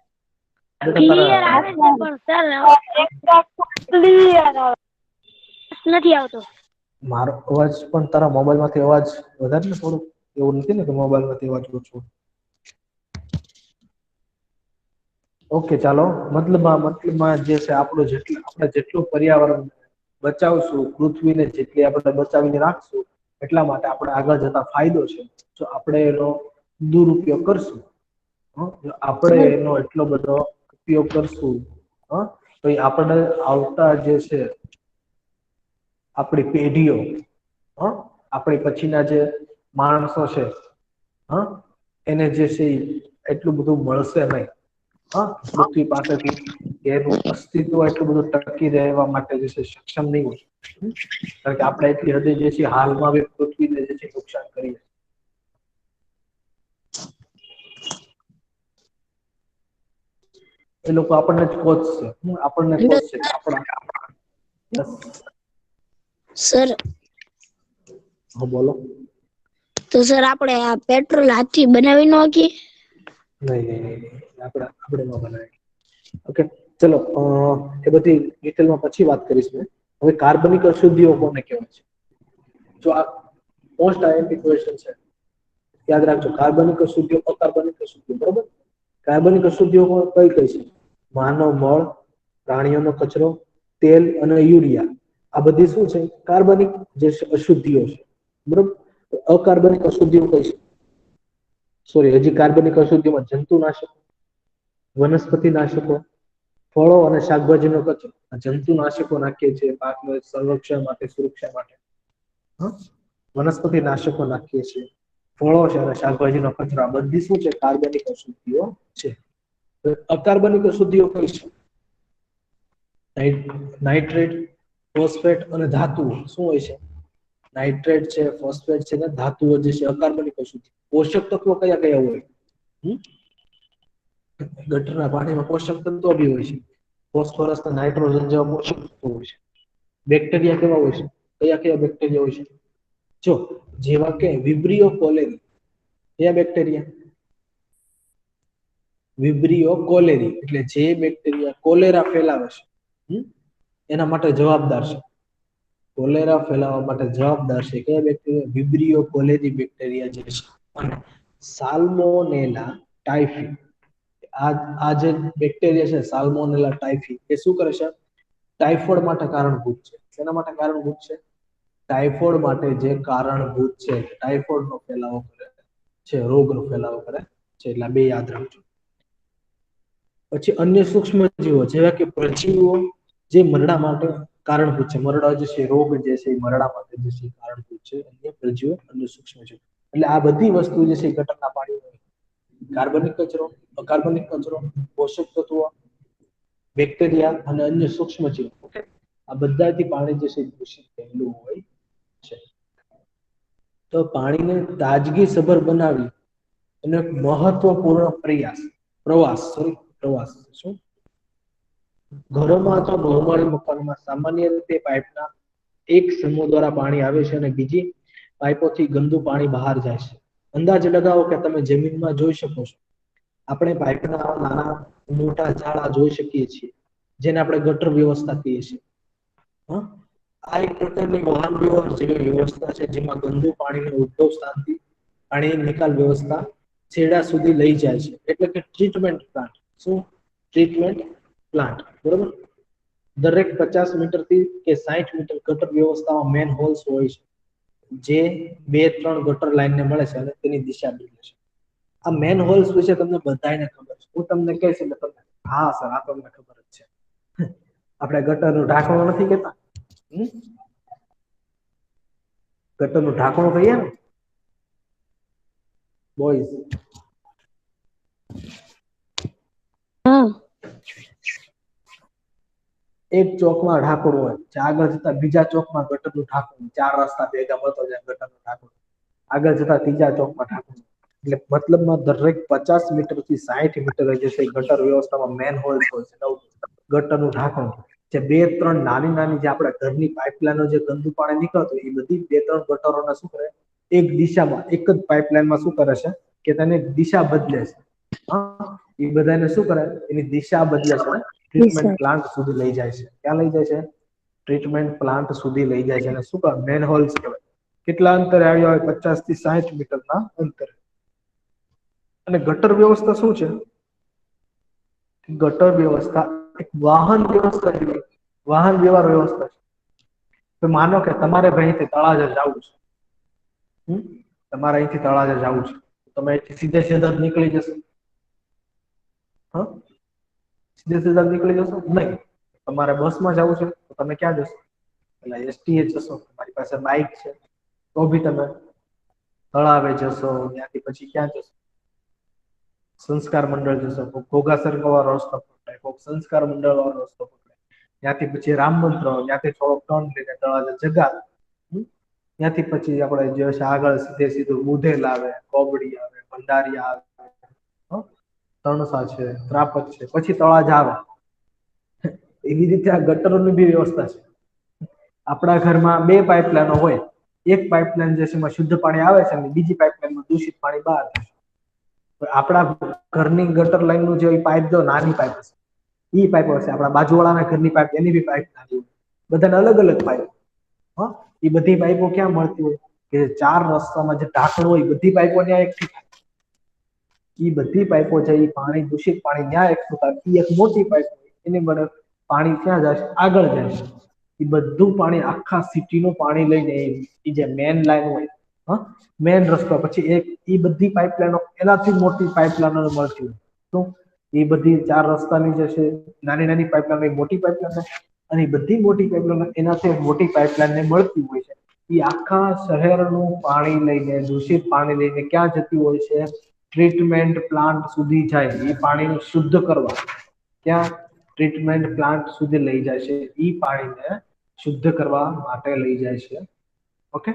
ક્લિયર આવે છે પણ સર ક્લિયર નથી આવતો. મારો અવાજ પણ તારા મોબાઈલમાંથી અવાજ વધારે ને થોડું? એવું નથી ને કે મોબાઈલમાંથી અવાજ ઓછો? ઓકે ચાલો, મતલબમાં જે છે આપણું આપણે જેટલું પર્યાવરણ બચાવશું, પૃથ્વીને જેટલી આપણે બચાવીને રાખશું, એટલા માટે આપણે આગળ જતા ફાયદો છે. જો આપણે એનો દુરુપયોગ કરશું, આપણે એનો એટલો બધો ઉપયોગ કરશું, તો એ આપણે આવતા જે છે આપણી પેઢીઓ, આપણી પછીના જે માણસો છે, એને જે છે એટલું બધું મળશે નહીં. પૃથ્વી પાસેથી એનું અસ્તિત્વ એટલું બધું ટકી રહેવા માટે જે છે સક્ષમ નહીં હોય. કારણ કે આપણે એટલી હદે જે છે હાલમાં બી પૃથ્વીને જે છે નુકસાન કરીએ. એ લોકો આપણને જ કોચશે, આપણને કોચશે આપણા. સર બોલો. તો સર આપણે આ પેટ્રોલ હાથથી બનાવી ન શકીએ? નહીં, આપણે ન બનાવીએ. ઓકે ચલો, એ બધી ડિટેલમાં પછી વાત કરીશ મેં. હવે કાર્બનિક અશુદ્ધિઓ કોને કહેવાય છે? જો આ મોસ્ટ આઈએમપી ક્વેશ્ચન છે, યાદ રાખજો. કાર્બનિક અશુદ્ધિઓ, અકાર્બનિક અશુદ્ધિઓ, બરોબર? કાર્બનિક અશુદ્ધિઓ કઈ કઈ છે? માનવ મળ, પ્રાણીઓનો કચરો, તેલ અને યુરિયા. આ બધી શું છે? કાર્બનિક જે અશુદ્ધિઓ છે, બરોબર? અકાર્બનિક અશુદ્ધિઓ કઈ છે? સોરી, હજી કાર્બનિક અશુદ્ધિમાં જંતુનાશકો, વનસ્પતિનાશકો, ફળો અને શાકભાજીનો કચરો. જંતુનાશકો નાખીએ છીએ પાકના સંરક્ષણ માટે, સુરક્ષા માટે. વનસ્પતિનાશકો નાખીએ છીએ, ફળો છે અને શાકભાજીનો કચરો. આ બધી શું છે? કાર્બનિક અશુદ્ધિઓ છે. અકાર્બનિક અશુદ્ધિઓ કઈ છે? નાઇટ્રેટ, ફોસ્ફેટ અને ધાતુઓ. શું હોય છે? નાઇટ્રેટ છે, ફોસ્ફેટ છે ને ધાતુઓ જે છે અકાર્બનિક અશુદ્ધિ. પોષક તત્વો કયા કયા હોય? ગટરના પાણીમાં પોષક તત્વો બી હોય છે. ફોસ્ફરસ અને નાઇટ્રોજન જેવા પોષક તત્વો હોય છે. બેક્ટેરિયા કેવા હોય છે? કયા કયા બેક્ટેરિયા હોય છે? જો જેવા કે વિબ્રિયો કોલેરી. કયા બેક્ટેરિયા? વિબ્રિયો કોલેરી એટલે જે બેક્ટેરિયા કોલેરા ફેલાવે છે એના માટે જવાબદાર છે. કોલેરા ફેલાવવા માટે જવાબદાર છે કયા બેક્ટેરિયા? વિબ્રિયો કોલેરી બેક્ટેરિયા જે છે. અને સાલ્મોનેલા ટાઇફી, આ જે બેક્ટેરિયા છે સાલ્મોનેલા ટાઇફી, એ શું કરે છે? ટાઇફોઇડ માટે કારણભૂત છે. શેના માટે કારણભૂત છે? ટાઇફોઇડ માટે જે કારણભૂત છે, ટાઇફોઇડનો ફેલાવો કરે છે, રોગનો ફેલાવો કરે છે. એટલે બે યાદ રાખજો. પછી અન્ય સૂક્ષ્મ જીવો જેવા કે પ્રજીવો જે મરડા માટે કારણભૂત છે. મરડા જે છે રોગ જે છે એ મરડા માટે જે છે કારણભૂત છે. અન્ય પ્રજીવો, અન્ય સૂક્ષ્મ જીવો. એટલે આ બધી વસ્તુ જે છે ગટરના પાણીમાં, કાર્બનિક કચરો, અકાર્બનિક કચરો, પોષક તત્વો, બેક્ટેરિયા અને અન્ય સૂક્ષ્મ જીવો. ઓકે, આ બધાથી પાણી જે છે દૂષિત થયેલું હોય છે. તો પાણીને તાજગી સભર બનાવી અને મહત્વપૂર્ણ પ્રવાસ શું? ઘરોમાં અથવા બહુમાળી મકાનમાં સામાન્ય રીતે પાઇપના એક સમૂહ દ્વારા પાણી આવે છે અને બીજી પાઇપોથી ગંદુ પાણી બહાર જાય છે. અંદાજ લગાવો કે તમે જમીનમાં જોઈ શકો છો. આપણે પાઇપના નાના મોટા જાળા જોઈ શકીએ છીએ, જેને આપણે ગટર વ્યવસ્થા કહીએ છીએ. આ એક પ્રકારની વાહન વ્યવહાર જેવી વ્યવસ્થા છે, જેમાં ગંદુ પાણીનો ઉદ્ભવ સ્થાનથી પાણીની નિકાલ વ્યવસ્થા છેડા સુધી લઈ જાય છે. એટલે કે ટ્રીટમેન્ટ પ્લાન્ટ. શું? Treatment plant. બરોબર. દરેક 50 મીટરથી કે 60 મીટર ગટર વ્યવસ્થામાં મેન હોલ્સ હોય છે, જે 2-3 ગટર લાઈનને મળે છે અને તેની દિશા બદલે છે. આ મેન હોલ્સ વિશે તમને બધાને ખબર છે. હું તમને કહીશ એટલે તમને હા સર આ તમને ખબર જ છે. આપણે ગટરનું ઢાંકણું નથી કહેતા, ગટરનું ઢાંકણું કહીએ ને બોયઝ. એક ચોકમાં ઢાંકણું હોય, આગળ જતા બીજા ચોકમાં ગટરનું ઢાંકણું, 4 રસ્તા ભેગા મળતો જાય ગટરનું ઢાંકણું, આગળ જતા ત્રીજા ચોકમાં ઢાંકણું. એટલે મતલબમાં દરેક 50 મીટરથી 60 મીટર જે છે ગટર વ્યવસ્થામાં મેન હોલ્સ હોય છે. ગટરનું ઢાંકણું જે 2-3 નાની જે આપણા ઘરની પાઇપલાઈનો જે ગંદુ પાણી નીકળતું એ બધી 2-3 ગટરોને શું કરે? એક દિશામાં, એક જ પાઇપલાઈનમાં શું કરે છે કે તેને દિશા બદલે છે. એ બધાને શું કરે? એની દિશા બદલે છે. ટ્રીટમેન્ટ પ્લાન્ટ સુધી લઈ જાય છે. ક્યાં લઈ જાય છે? ટ્રીટમેન્ટ પ્લાન્ટ સુધી લઈ જાય છે. અને શું કહે? મેન હોલ્સ કહેવાય. કેટલા અંતરે આવ્યા હોય? 50 થી 60 મીટરના અંતરે. અને ગટર વ્યવસ્થા શું છે? ગટર વ્યવસ્થા એક વાહન વ્યવસ્થા જેવી, વાહન વ્યવહાર વ્યવસ્થા છે. તો માનો કે તમારે અહીંથી તળાજા જવું છે, તમારે અહીંથી તળાજા જવું છે, તમે અહીંથી સીધે સીધા નીકળી જશો? સીધે સીધા નીકળી જશો નહીં. તમારે બસમાં જવું છે તો તમે ક્યાં જશો? એટલે એસટી એ જશો. તમારી પાસે બાઇક છે તો બી તમે તળાવે જશો. ત્યાંથી પછી ક્યાં જશો? સંસ્કાર મંડળ જશો. ઘોઘાસર વાળો રસ્તો પકડાય, કોઈક સંસ્કાર મંડળ વાળો રસ્તો પકડાય, ત્યાંથી પછી રામ મંત્ર, ત્યાંથી થોડોક ટર્ન લઈને તળાજા જગા, ત્યાંથી પછી આપણે જે છે આગળ સીધું બુધેલ આવે, કોબડી આવે, ભંડારીયા આવે, તણસા છે, ત્રાપજ છે, પછી તળાજા આવે. એવી રીતે આ ગટરોની બી વ્યવસ્થા છે. આપણા ઘરમાં 2 પાઇપલાઈનો હોય, એક પાઇપલાઈન જે છે એમાં શુદ્ધ પાણી આવે છે અને બીજી પાઇપલાઈનમાં દૂષિત પાણી બહાર જાય છે. આપણા ઘરની ગટર લાઈનનું જે પાઇપ, જો નાની પાઇપ છે, એ પાઇપ હશે. આપણા બાજુવાળાના ઘરની પાઇપ, એની બી પાઇપ નાની હોય. બધાને અલગ અલગ પાઇપ. એ બધી પાઇપો ક્યાં મળતી હોય? કે 4 રસ્તામાં જે ઢાંકણ હોય, બધી પાઇપો ત્યાં એકઠી થાય. એ બધી પાઇપો છે એ પાણી, દૂષિત પાણી ત્યાં એકઠું થાય. એ એક મોટી પાઇપ એની વડે પાણી ક્યાં જાય છે? આગળ જાય છે. એ બધું પાણી આખા સિટીનું પાણી લઈને એ જે મેન લાઈન હોય હા, મેન રસ્તો. પછી એક એ બધી પાઇપલાઇનો એનાથી મોટી પાઇપલાઇનો મળતી હોય. તો એ બધી 4 રસ્તાની જે છે નાની નાની પાઇપલાઇન, એક મોટી પાઇપલાઇન, અને એ બધી મોટી પાઇપલાઇન એનાથી એક મોટી પાઇપલાઇનને મળતી હોય છે. એ આખા શહેરનું પાણી લઈને, દૂષિત પાણી લઈને ક્યાં જતી હોય છે? ટ્રીટમેન્ટ પ્લાન્ટ સુધી જાય. એ પાણીને શુદ્ધ કરવા ક્યાં ટ્રીટમેન્ટ પ્લાન્ટ સુધી લઈ જાય છે. એ પાણીને શુદ્ધ કરવા માટે લઈ જાય છે. ઓકે,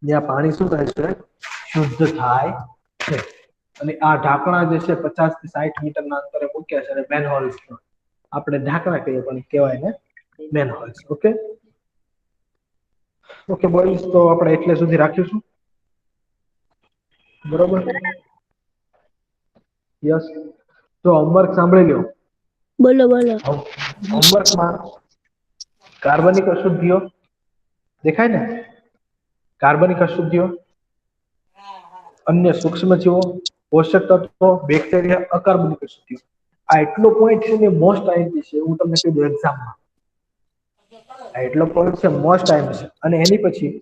ત્યાં પાણી શું થાય છે? શુદ્ધ થાય છે. અને આ ઢાંકણા જે છે 50 થી 60 મીટરના અંતરે મૂક્યા છે, અને મેનહોલ્સ આપણે ઢાંકણા કહીએ પણ કહેવાય ને મેનહોલ્સ. ઓકે ઓકે બોಯ್સ, તો આપણે એટલે સુધી રાખીશું. બરોબર? યસ. તો હોમવર્ક સાંભળી લો. બોલો બોલો. હોમવર્કમાં કાર્બનિક અશુદ્ધિઓ દેખાય ને? કાર્બનિક અશુદ્ધિઓ, અન્ય સૂક્ષ્મજીવો, પોષક તત્વો, બેક્ટેરિયા, અકાર્બનિક અશુદ્ધિઓ. આ એટલો પોઈન્ટ છે ને મોસ્ટ આઈએમપી છે. હું તમને કહી દઉં એક્ઝામમાં. આ એટલો પોઈન્ટ છે મોસ્ટ આઈએમપી છે. અને એની પછી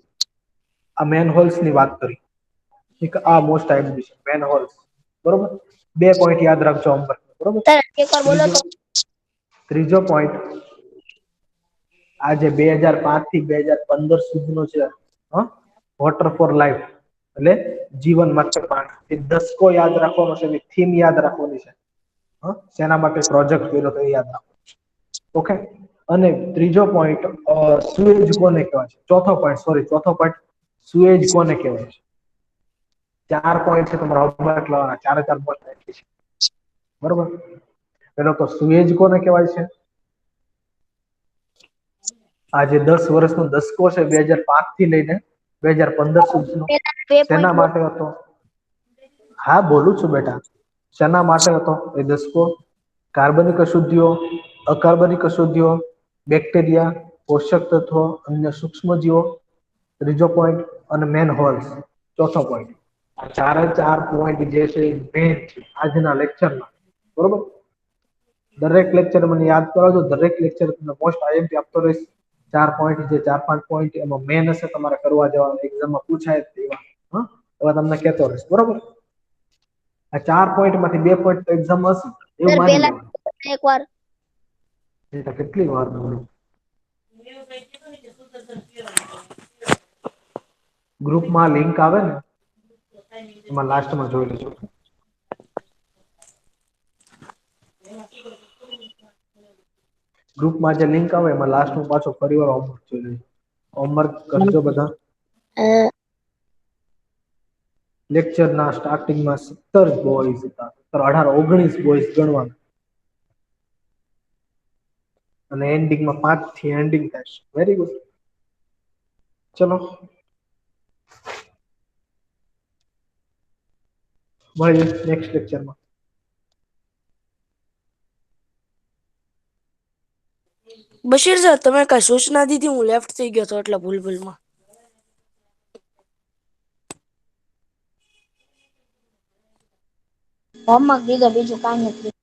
આ મેન હોલ્સ ની વાત કરી. એક આ મોસ્ટ આઈએમપી છે મેન હોલ્સ. બરોબર? 2 પોઈન્ટ યાદ રાખજો હોમવર્ક. બરોબર? સર એકવાર બોલો તો. ત્રીજો પોઈન્ટ, આ જે 2005 થી 2015 સુધીનો છે, વોટર ફોર લાઈફ એટલે જીવન માટે પાણી, એ દસકો યાદ રાખવાનો છે. થીમ યાદ રાખવાની છે. શેના માટે પ્રોજેક્ટ કર્યો તો એ યાદ રાખો. ઓકે. અને ત્રીજો પોઈન્ટ, સુએજ કોને કહેવાય છે? ચોથો પોઈન્ટ સુએજ કોને કહેવાય છે? 4 પોઈન્ટ છે તમારા હોમવર્ક લાવવાના. 4 પોઈન્ટ છે. બરોબર? પેલો તો સુએજ કોને કહેવાય છે? આ જે 10 વર્ષનો દસકો છે 2005 થી લઈને 2015 સુધીનો, શેના માટે હતો? હા, બોલું છું બેટા. શેના માટે હતો એ દસકો? કાર્બનિક અશુદ્ધિઓ, અકાર્બનિક અશુદ્ધિઓ, બેક્ટેરિયા, પોષક તત્વો, અન્ય સૂક્ષ્મજીવો, ત્રીજો પોઈન્ટ, અને મેન હોલ્સ ચોથો પોઈન્ટ. આ 4 પોઈન્ટ જે છે મેઇન છે આજના લેક્ચરમાં. બરોબર? દરેક લેક્ચર મને યાદ કરાવજો. દરેક લેક્ચર તમને મોસ્ટ આઈએમપી આપતો રહીશ. 4 પોઈન્ટ જે 4-5 પોઈન્ટ એમાં મેન હશે, તમારે કરવા જવાના, એક્ઝામમાં પૂછાય તેવા. એવા તમને કહેતો રહીશ. બરોબર? આ 4 પોઈન્ટ માંથી 2 પોઈન્ટ તો એક્ઝામ હશે એવું સર માની પેલા લેવાનું. એકવાર. એટલે કેટલી વાર બોલું? ગ્રુપમાં લિંક આવે ને એમાં લાસ્ટમાં જોઈ લેજો. ગ્રુપમાં જે લિંક આવે એમાં લાસ્ટમાં પાછો ફરીવાર હોમવર્ક જોઈ લેજો. હોમવર્ક કરજો બધા. લેક્ચરના સ્ટાર્ટિંગમાં 17 બોયઝ હતા. 18 19 બોયઝ ગણવાના. અને એન્ડિંગમાં 5 થી એન્ડિંગ થાય. Very good. ચલો મળીએ નેક્સ્ટ લેક્ચરમાં. બશીર સર, તમે કઈ સૂચના દીધી? હું લેફ્ટ થઈ ગયો હતો એટલે ભૂલમાં. હોમવર્ક દીધો, બીજું કાંઈ નથી.